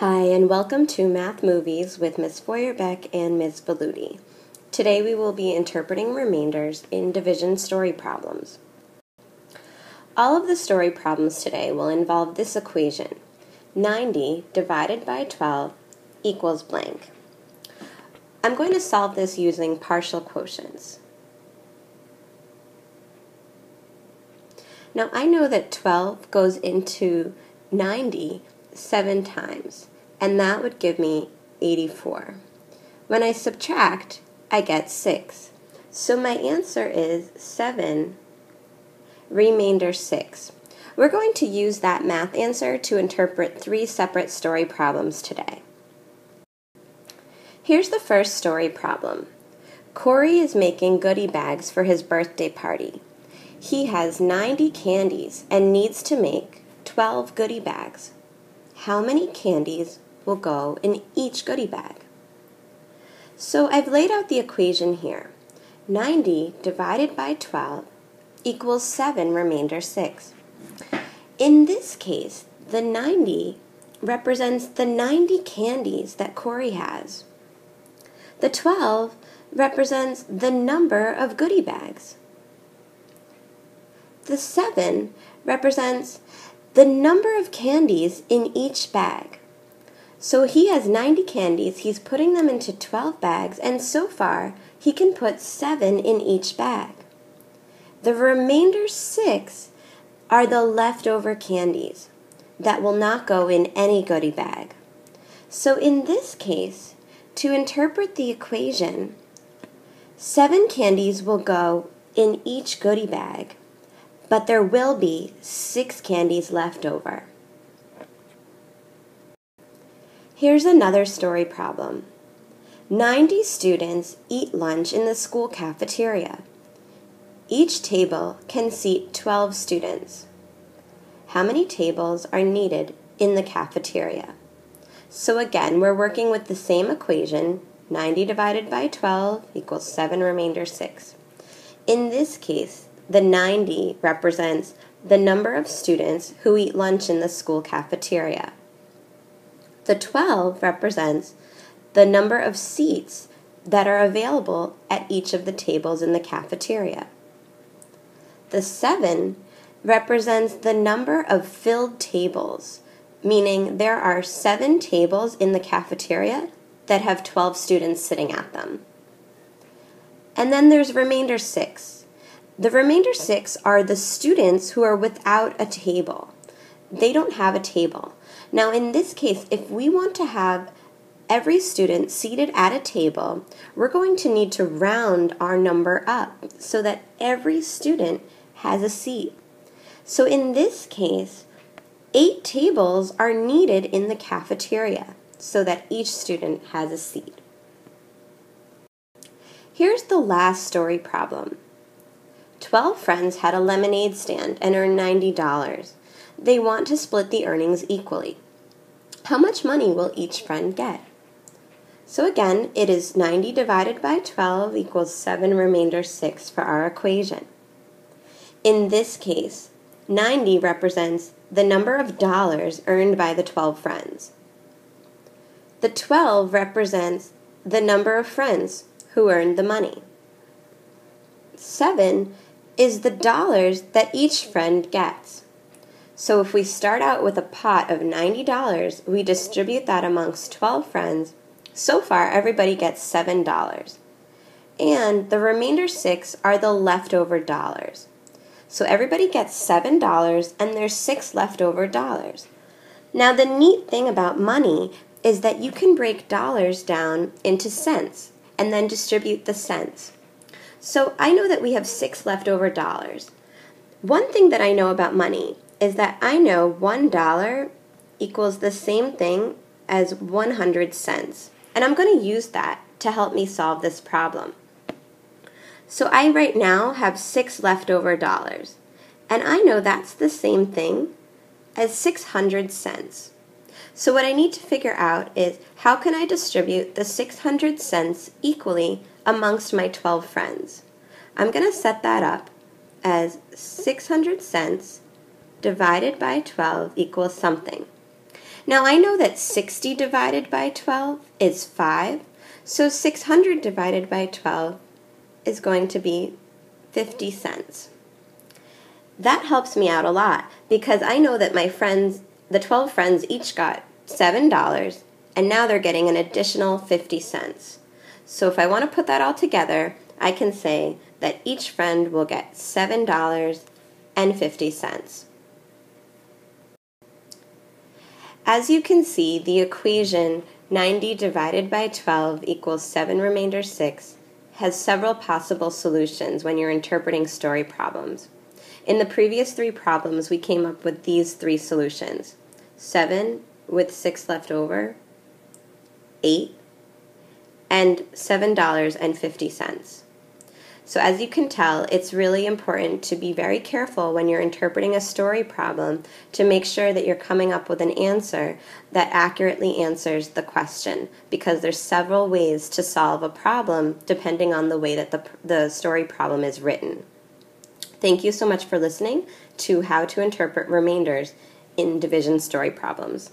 Hi, and welcome to Math Movies with Ms. Feuer-Beck and Ms. Velluti. Today we will be interpreting remainders in division story problems. All of the story problems today will involve this equation: 90 divided by 12 equals blank. I'm going to solve this using partial quotients. Now I know that 12 goes into 90 7 times, and that would give me 84. When I subtract, I get 6. So my answer is 7, remainder 6. We're going to use that math answer to interpret 3 separate story problems today. Here's the first story problem. Corey is making goodie bags for his birthday party. He has 90 candies and needs to make 12 goodie bags. How many candies will go in each goodie bag? So I've laid out the equation here. 90 divided by 12 equals 7 remainder 6. In this case, the 90 represents the 90 candies that Corey has. The 12 represents the number of goodie bags. The 7 represents the number of candies in each bag. So he has 90 candies, he's putting them into 12 bags, and so far he can put 7 in each bag. The remainder 6 are the leftover candies that will not go in any goodie bag. So in this case, to interpret the equation, 7 candies will go in each goodie bag, but there will be 6 candies left over. Here's another story problem. 90 students eat lunch in the school cafeteria. Each table can seat 12 students. How many tables are needed in the cafeteria? So again, we're working with the same equation. 90 divided by 12 equals 7 remainder 6. In this case, the 90 represents the number of students who eat lunch in the school cafeteria. The 12 represents the number of seats that are available at each of the tables in the cafeteria. The 7 represents the number of filled tables, meaning there are 7 tables in the cafeteria that have 12 students sitting at them. And then there's remainder 6. The remainder 6 are the students who are without a table. They don't have a table. Now in this case, if we want to have every student seated at a table, we're going to need to round our number up so that every student has a seat. So in this case, 8 tables are needed in the cafeteria so that each student has a seat. Here's the last story problem. 12 friends had a lemonade stand and earned $90. They want to split the earnings equally. How much money will each friend get? So again, it is 90 divided by 12 equals 7 remainder 6 for our equation. In this case, 90 represents the number of dollars earned by the 12 friends. The 12 represents the number of friends who earned the money. 7 is the dollars that each friend gets. So if we start out with a pot of $90, we distribute that amongst 12 friends. So far, everybody gets $7. And the remainder 6 are the leftover dollars. So everybody gets $7, and there's 6 leftover dollars. Now the neat thing about money is that you can break dollars down into cents and then distribute the cents. So I know that we have 6 leftover dollars. One thing that I know about money is that I know $1 equals the same thing as 100 cents. And I'm going to use that to help me solve this problem. So I right now have 6 leftover dollars. And I know that's the same thing as 600 cents. So what I need to figure out is how can I distribute the 600 cents equally amongst my 12 friends. I'm going to set that up as 600 cents divided by 12 equals something. Now I know that 60 divided by 12 is 5, so 600 divided by 12 is going to be 50 cents. That helps me out a lot because I know that my friends, the 12 friends, each got $7, and now they're getting an additional 50 cents. So if I want to put that all together, I can say that each friend will get $7.50. As you can see, the equation 90 divided by 12 equals 7 remainder 6 has several possible solutions when you're interpreting story problems. In the previous 3 problems, we came up with these 3 solutions: 7 with 6 left over, 8, and $7.50. So as you can tell, it's really important to be very careful when you're interpreting a story problem to make sure that you're coming up with an answer that accurately answers the question, because there's several ways to solve a problem depending on the way that the story problem is written. Thank you so much for listening to How to Interpret Remainders in Division Story Problems.